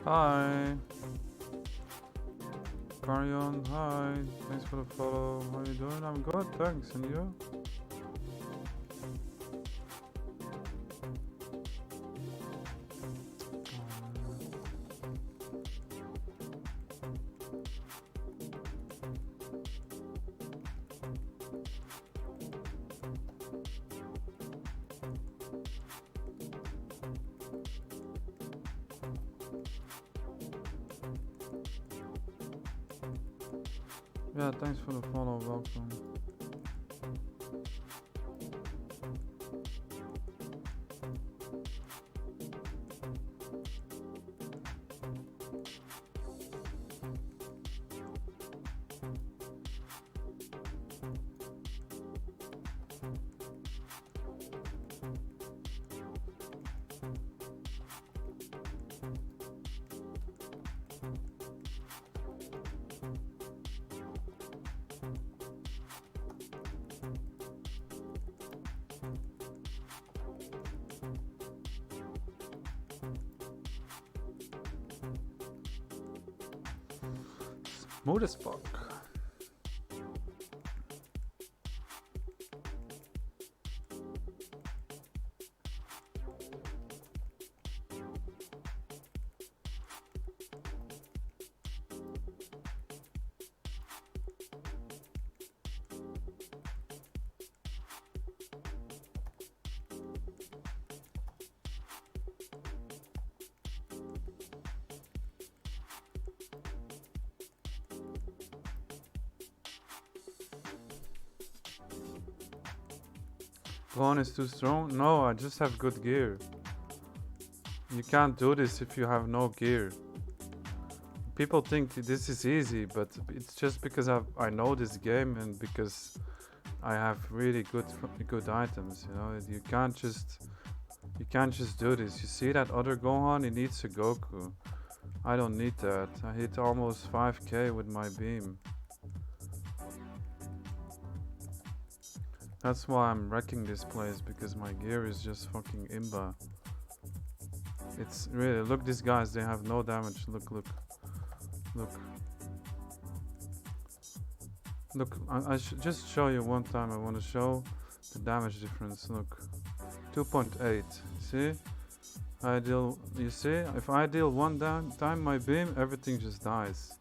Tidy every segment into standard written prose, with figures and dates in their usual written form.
Hi. Carry on. Hi. Thanks for the follow. How you doing? I'm good, thanks. And you? Yeah, thanks for the follow. Welcome. Smooth as fuck. Gohan is too strong? No, I just have good gear. You can't do this if you have no gear. People think this is easy, but it's just because I know this game and because I have really good items. You know, you can't just do this. You see that other Gohan? He needs a Goku. I don't need that. I hit almost 5k with my beam. That's why I'm wrecking this place, because my gear is just fucking imba. It's really, look, these guys, they have no damage. Look. Look, I should just show you one time. I want to show the damage difference. Look, 2.8. See? You see? If I deal one time my beam, everything just dies.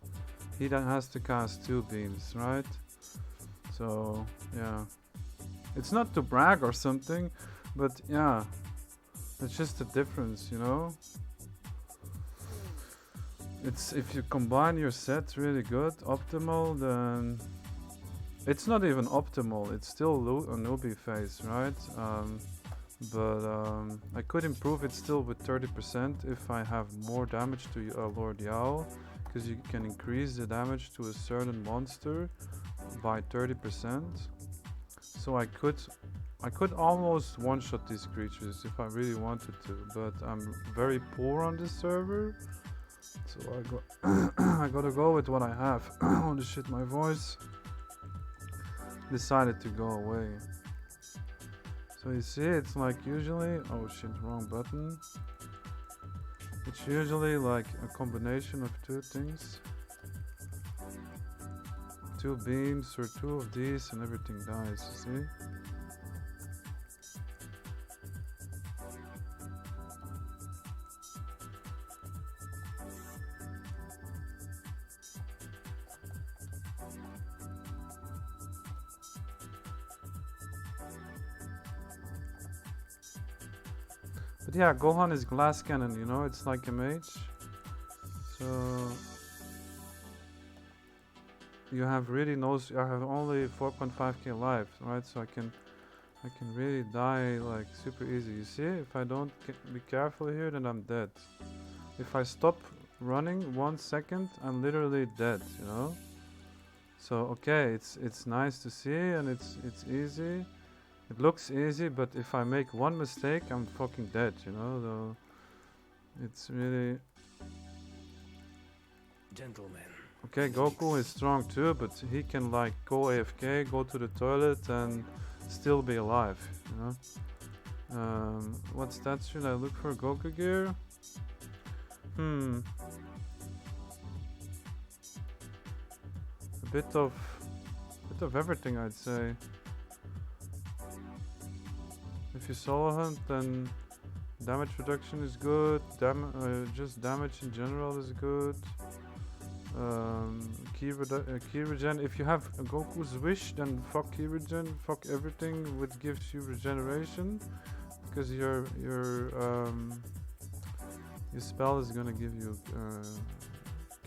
He then has to cast 2 beams, right? So, yeah. It's not to brag or something, but yeah, it's just a difference, you know? It's, if you combine your sets really good, optimal, then it's not even optimal, it's still a newbie phase, right? I could improve it still with 30% if I have more damage to Lord Yao, because you can increase the damage to a certain monster by 30%. So I could almost one-shot these creatures if I really wanted to, but I'm very poor on this server, so I gotta go with what I have. Holy shit, my voice decided to go away. So you see, it's like usually, oh shit, wrong button. It's usually like a combination of 2 things. 2 beams or 2 of these and everything dies, you see? But yeah, Gohan is glass cannon, you know, it's like a mage. So you have really I have only 4.5k life, right? So I can really die like super easy. You see, if I don't be careful here, then I'm dead. If I stop running 1 second, I'm literally dead, you know? So okay, it's nice to see and it's easy. It looks easy, but if I make one mistake, I'm fucking dead, you know? So it's really... Gentlemen. Okay, Goku is strong too, but he can like go AFK, go to the toilet and still be alive, you know? What stats should I look for Goku gear? Hmm. A bit of everything, I'd say. If you solo hunt, then damage reduction is good. Just damage in general is good. Key regen. If you have Goku's wish, then fuck key regen. Fuck everything which gives you regeneration, because your spell is gonna give you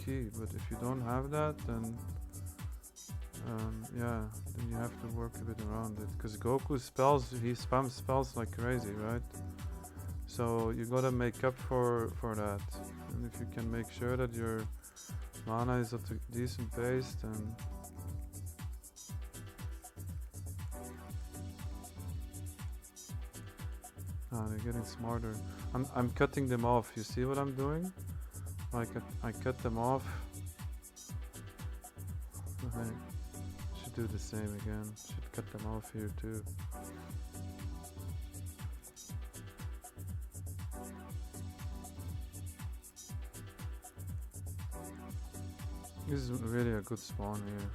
key. But if you don't have that, then yeah, then you have to work a bit around it. Because Goku's spells, he spams spells like crazy, right? So you gotta make up for that. And if you can make sure that your mana is at a decent pace, then they're getting smarter. I'm cutting them off. You see what I'm doing? Like I cut them off. Okay. Should do the same again. Should cut them off here too. This is really a good spawn here.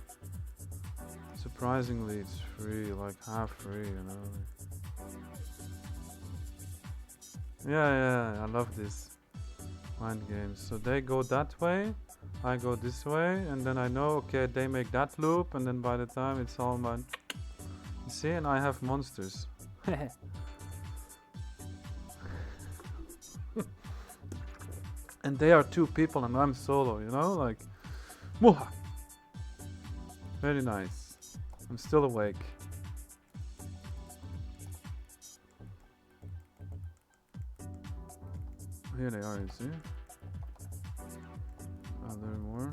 Surprisingly, it's free, like half free, you know. Yeah, I love this mind games. So they go that way, I go this way, and then I know, okay, they make that loop, and then by the time it's all mine. You see, and I have monsters. And they are two people, and I'm solo, you know, like. Muha! Very nice. I'm still awake. Here they are, you see? Are there more?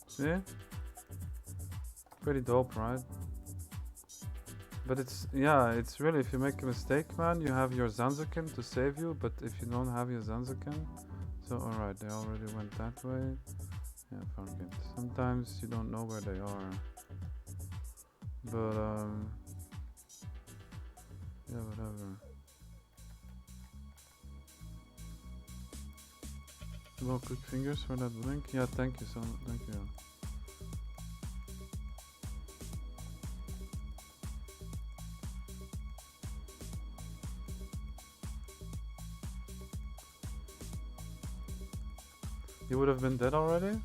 See? Pretty dope, right? But it's, yeah, it's really, if you make a mistake, man, you have your Zanzukin to save you, but if you don't have your Zanzukin, so alright, they already went that way. Yeah, fuck it. Sometimes you don't know where they are. But, yeah, whatever. Well, quick fingers for that blink. Yeah, thank you so much. Thank you. You would have been dead already?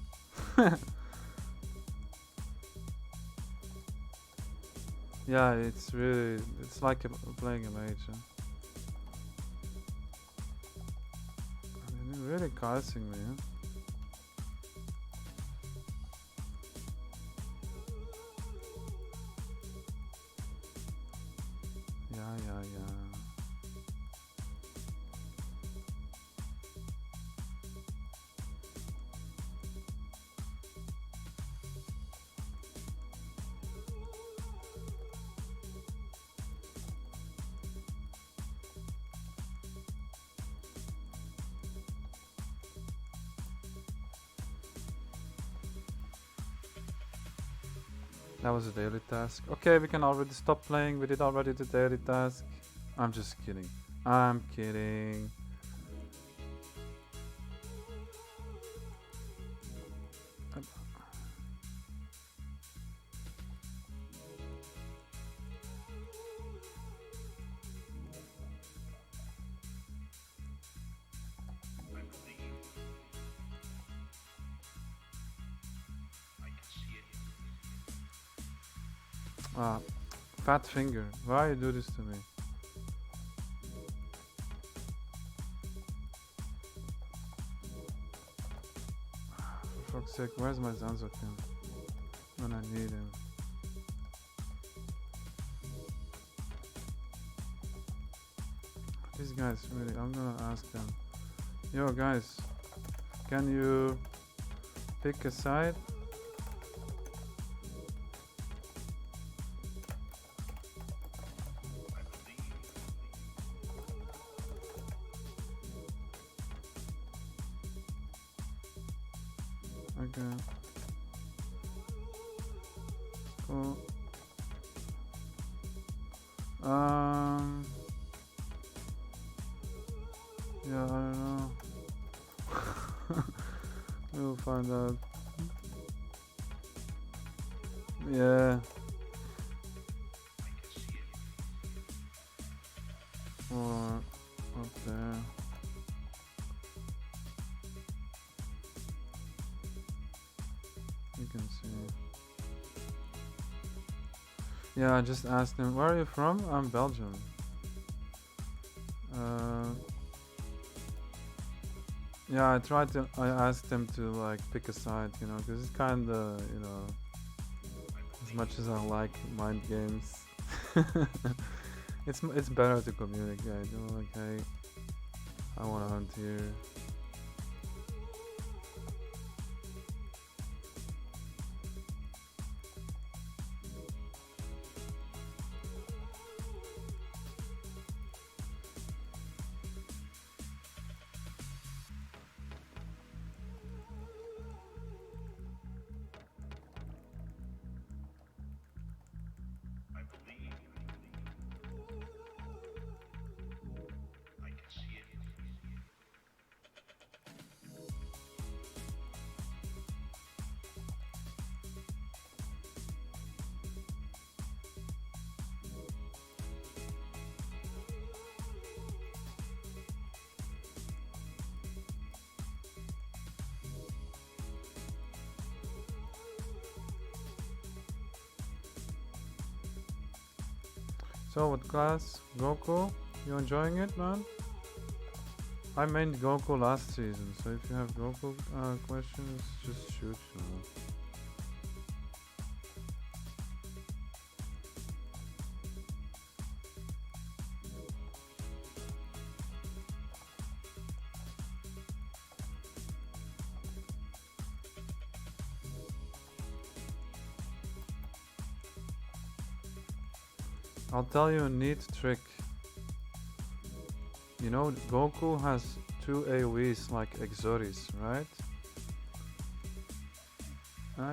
Yeah, it's really, it's like playing a mage. Huh? You're really cursing me, huh? Yeah. That was a daily task. Okay, we can already stop playing. We did already the daily task. I'm just kidding. I'm kidding. Fat finger. Why you do this to me? For fuck's sake, where's my Zanzokin? When I need him. These guys really, I'm gonna ask them. Yo guys, can you pick a side? Okay. Cool. Yeah, I don't know. We'll find out. Yeah. Or up there. You can see. Yeah, I just asked him, where are you from? I'm Belgium. Yeah, I asked him to like pick a side, you know, because it's kinda, you know, as much as I like mind games, it's better to communicate, you know, like, hey, I wanna hunt here. So what class? Goku? You enjoying it, man? I mained Goku last season, so if you have Goku questions, just shoot, you know. I'll tell you a neat trick. You know, Goku has 2 AoEs like Exoris, right?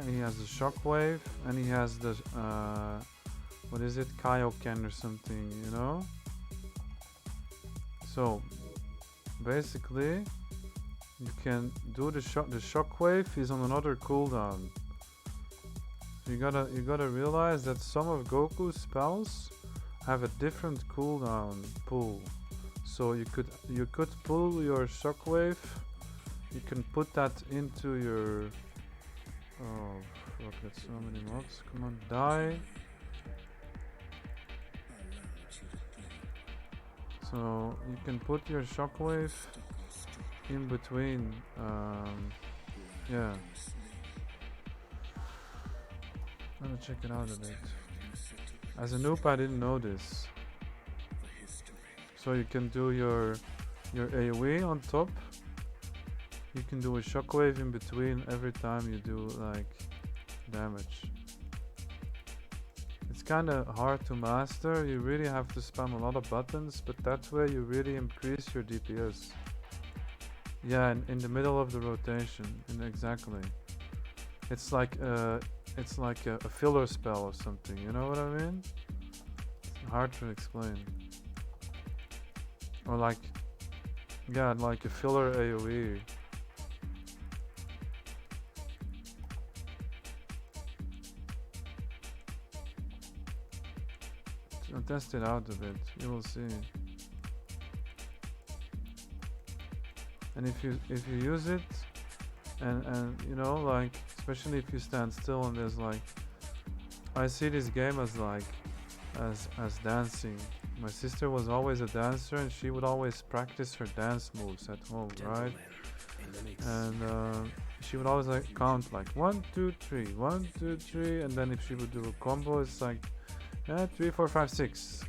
He has the Shockwave and he has the, what is it, Kaioken or something, you know? So, basically, you can do the Shockwave is on another cooldown. You gotta realize that some of Goku's spells have a different cooldown pool. So you could pull your Shockwave. You can put that into your. Oh fuck! That's so many mobs. Come on, die. So you can put your Shockwave in between. Yeah. I'm gonna check it out a bit. As a noob, I didn't know this. So you can do your AoE on top. You can do a shockwave in between every time you do like damage. It's kinda hard to master. You really have to spam a lot of buttons, but that way you really increase your DPS. Yeah, in the middle of the rotation, exactly. It's like a filler spell or something, you know what I mean? It's hard to explain. Or like, yeah, like a filler AoE. I'll test it out a bit, you will see. And if you use it, and you know, like, especially if you stand still and there's like, I see this game as like as dancing. My sister was always a dancer, and she would always practice her dance moves at home, right? And she would always like count like 1, 2, 3, 1, 2, 3, and then if she would do a combo, it's like 3, 4, 5, 6.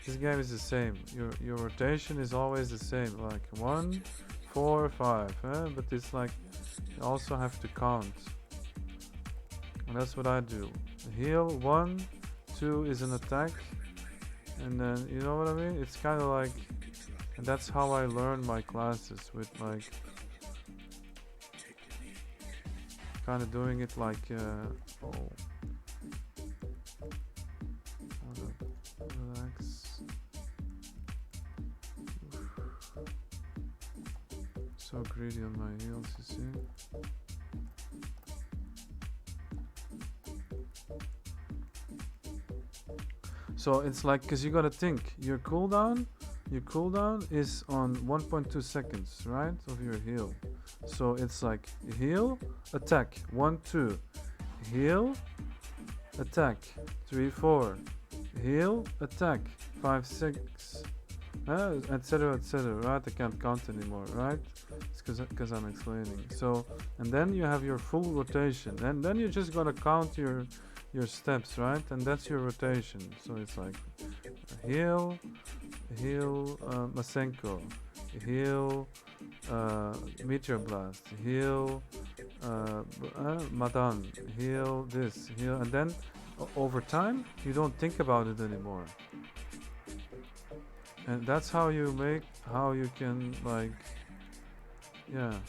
This game is the same. Your rotation is always the same, like 1, 4, 5. But it's like you also have to count, and that's what I do. Heal 1, 2 is an attack, and then you know what I mean. It's kind of like, and that's how I learn my classes with like kind of doing it like relax. So greedy on my heels, you see. So it's like, cause you gotta think, your cooldown is on 1.2 seconds, right, of your heal. So it's like heal, attack, 1, 2, heal, attack, 3, 4, heal, attack, 5, 6, etc, etc, right? I can't count anymore, right? It's cause I'm explaining. So, and then you have your full rotation, and then you just gotta count your steps, right? And that's your rotation. So it's like heal, Masenko, heal, Meteor Blast, heal, Madan, heal this, heal, and then over time you don't think about it anymore. And that's how you can like, yeah,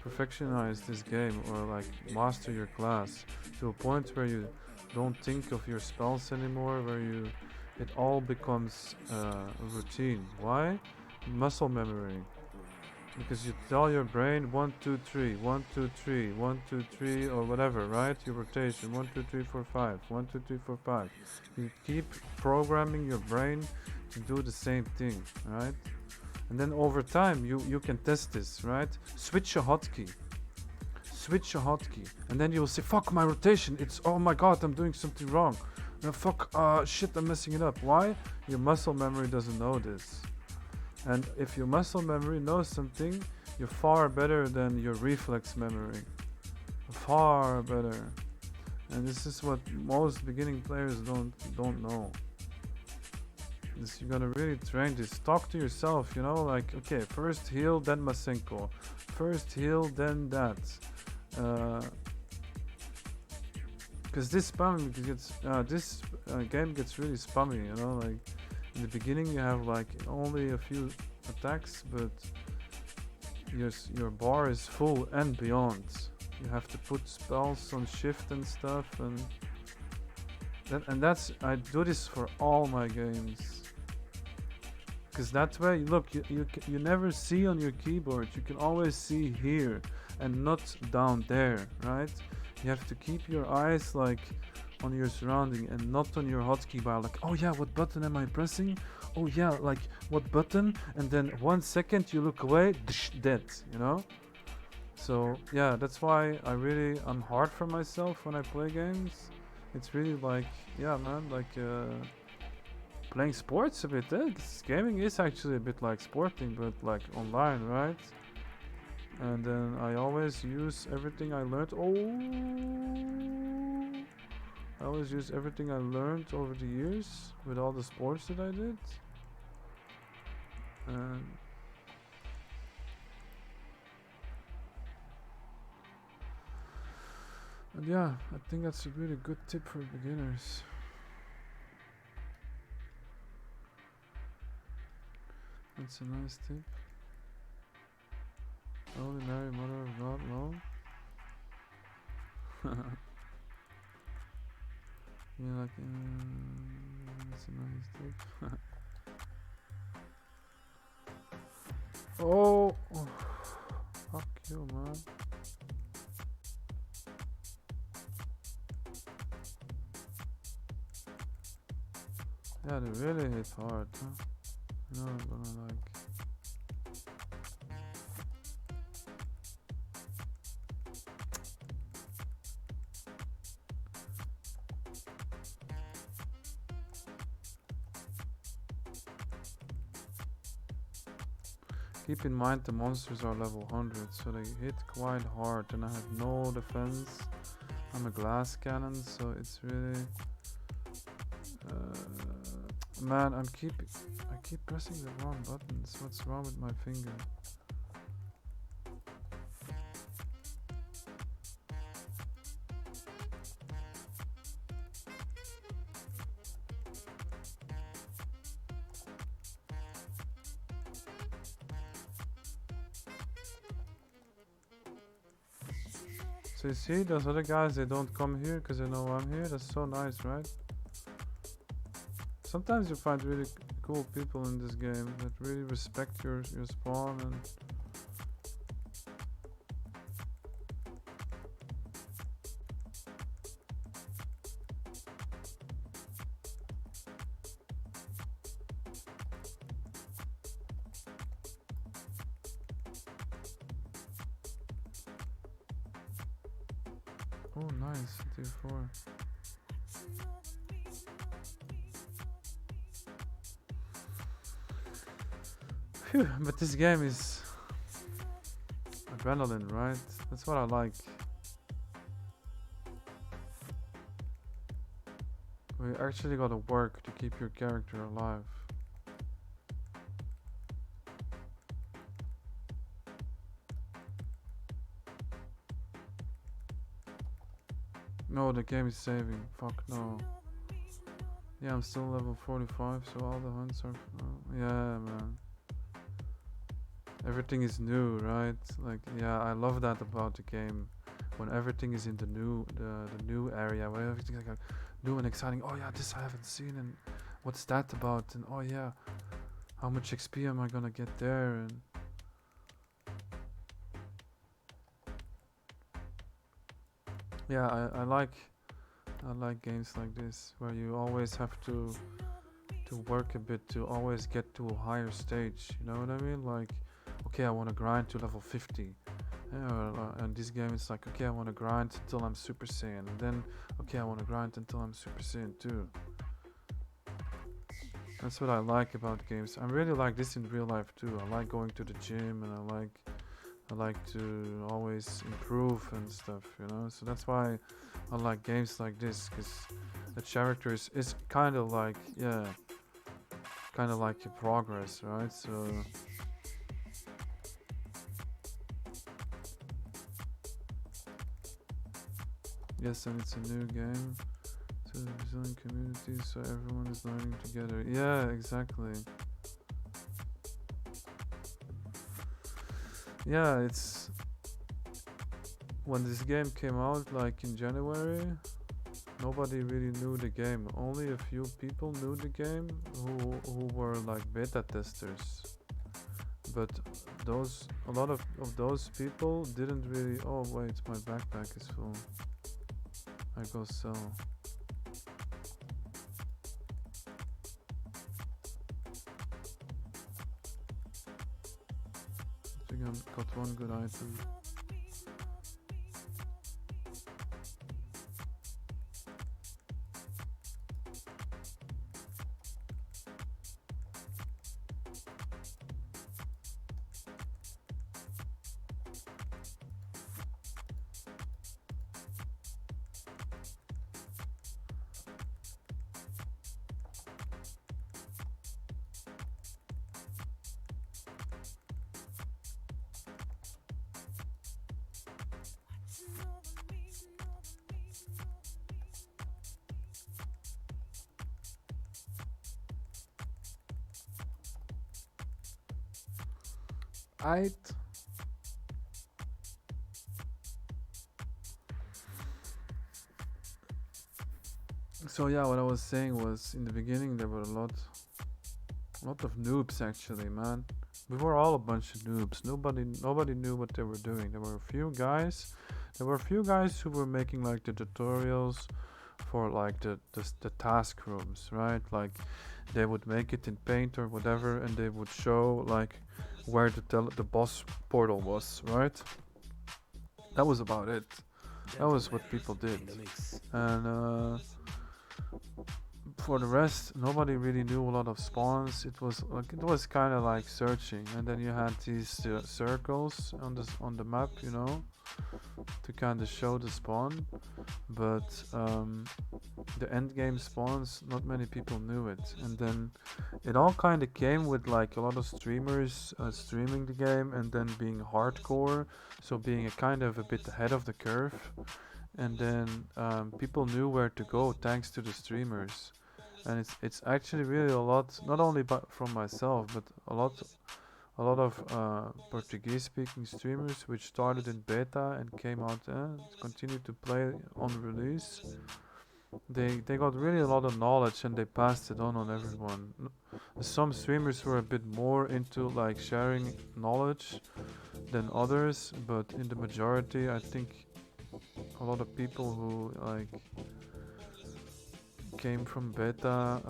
perfectionize this game, or like master your class to a point where you don't think of your spells anymore, where it all becomes a routine. Why? Muscle memory. Because you tell your brain 1, 2, 3, 1, 2, 3, 1, 2, 3, or whatever, right? Your rotation 1, 2, 3, 4, 5, 1, 2, 3, 4, 5. You keep programming your brain to do the same thing, right? And then over time you can test this, right? Switch a hotkey, and then you'll say, fuck, my rotation, it's, oh my god, I'm doing something wrong. No, fuck, shit, I'm messing it up. Why? Your muscle memory doesn't know this. And if your muscle memory knows something, you're far better than your reflex memory. Far better. And this is what most beginning players don't know. You gotta really train this. Talk to yourself, you know, like, okay, first heal, then Masenko. First heal, then that. Because this game gets really spammy, you know, like in the beginning you have like only a few attacks, but your bar is full and beyond. You have to put spells on shift and stuff, and that's, I do this for all my games. Because that way, look, you never see on your keyboard. You can always see here and not down there, right? You have to keep your eyes like on your surrounding and not on your hotkey bar. Like, oh yeah, what button am I pressing? Oh yeah, like what button? And then 1 second you look away, dead, you know? So yeah, that's why I'm hard for myself when I play games. It's really like, yeah, man, like playing sports a bit. Gaming is actually a bit like sporting, but like online, right? And then I always use everything I learned. I always use everything I learned over the years with all the sports that I did. And yeah, I think that's a really good tip for beginners. That's a nice tip. Holy Mary, Mother of God, no? Yeah, like, that's a nice tip. Oh, fuck you, man. Yeah, they really hit hard, huh? You know, I'm gonna like... Keep in mind the monsters are level 100, so they hit quite hard, and I have no defense. I'm a glass cannon, so it's really... man, I keep pressing the wrong buttons. What's wrong with my finger? So you see, those other guys, they don't come here because they know I'm here. That's so nice, right? Sometimes you find really cool people in this game that really respect your spawn and... Oh, nice, tier 4. Phew, but this game is adrenaline, right? That's what I like. We actually gotta work to keep your character alive. No, the game is saving. Fuck no. Yeah, I'm still level 45, so all the hunts are... yeah, man. Everything is new, right? Like, yeah, I love that about the game. When everything is in the new area, where everything is like new and exciting. Oh yeah, this I haven't seen, and what's that about? And oh yeah, how much XP am I gonna get there? And yeah, I like games like this where you always have to work a bit to always get to a higher stage. You know what I mean? Like, okay, I want to grind to level 50. And this game is like, okay, I want to grind until I'm Super Saiyan, and then okay, I want to grind until I'm Super Saiyan 2. That's what I like about games. I really like this in real life too. I like going to the gym, and I like to always improve and stuff, you know. So that's why I like games like this, because the character is kind of like, yeah, kind of like your progress, right? So yes, and it's a new game to the Brazilian community, so everyone is learning together. Yeah, exactly. Yeah, it's... when this game came out, like in January, nobody really knew the game. Only a few people knew the game who were like beta testers. But a lot of those people didn't really... oh wait, my backpack is full. I go sell. I think I got one good item. So yeah, what I was saying was, in the beginning there were a lot of noobs actually, man. We were all a bunch of noobs. Nobody knew what they were doing. There were a few guys. Who were making like the tutorials for like the task rooms, right? Like they would make it in Paint or whatever, and they would show like where the boss portal was, right? That was about it. That was what people did. And for the rest, nobody really knew a lot of spawns. It was kind of like searching, and then you had these circles on the map, you know, to kind of show the spawn. But the end game spawns, not many people knew it, and then it all kind of came with like a lot of streamers streaming the game and then being hardcore, so being a kind of a bit ahead of the curve, and then people knew where to go thanks to the streamers. And it's actually really a lot, not only from myself, but a lot of Portuguese speaking streamers which started in beta and came out continued to play on release. They got really a lot of knowledge and they passed it on everyone. Some streamers were a bit more into like sharing knowledge than others, but in the majority I think a lot of people who like came from beta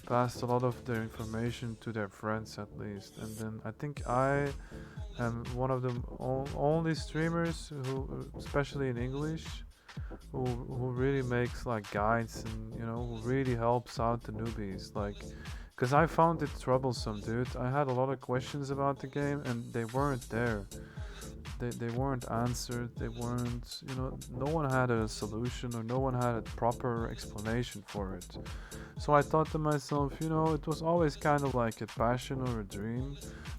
passed a lot of their information to their friends at least. And then I think I am one of the only streamers who, especially in English, who really makes like guides and you know who really helps out the newbies, like because I found it troublesome, dude. I had a lot of questions about the game and they weren't there. They weren't answered. They weren't, you know, no one had a solution or no one had a proper explanation for it. So I thought to myself, you know, it was always kind of like a passion or a dream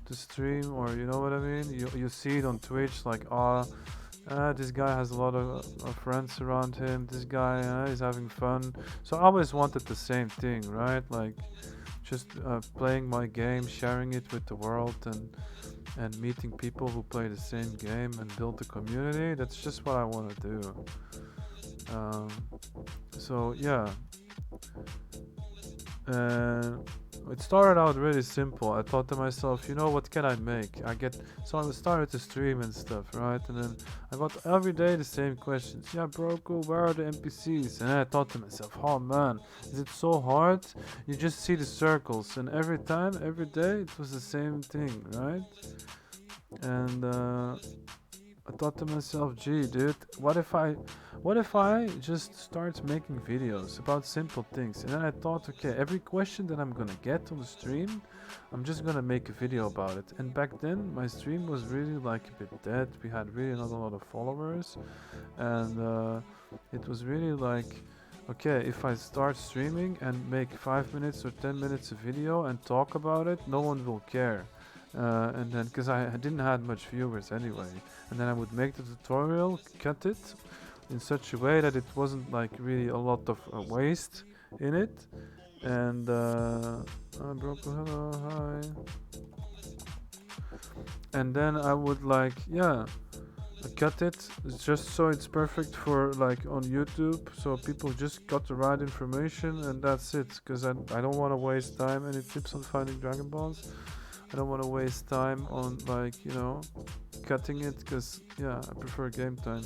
to stream, or you know what I mean. You see it on Twitch, like this guy has a lot of friends around him. This guy is having fun. So I always wanted the same thing, right? Like just playing my game, sharing it with the world, and meeting people who play the same game and build a community. That's just what I want to do. Um, so yeah, uh, it started out really simple. I thought to myself, you know, what can I make? So I started to stream and stuff, right? And then I got every day the same questions. Yeah, bro, cool, where are the NPCs? And I thought to myself, oh man, is it so hard? You just see the circles, and every time, every day, it was the same thing, right? And I thought to myself, gee, dude, what if I just start making videos about simple things? And then I thought, okay, every question that I'm gonna get on the stream, I'm just gonna make a video about it. And back then, my stream was really like a bit dead. We had really not a lot of followers, and it was really like, okay, if I start streaming and make 5 minutes or 10 minutes of video and talk about it, no one will care. And then because I didn't have much viewers anyway, and then I would make the tutorial, cut it in such a way that it wasn't like really a lot of waste in it. And hello, hi. And then I would like, yeah, cut it just so it's perfect for like on YouTube, so people just got the right information and that's it. Because I don't want to waste time. Any tips on finding Dragon Balls? I don't want to waste time on like, you know, cutting it, because yeah, I prefer game time.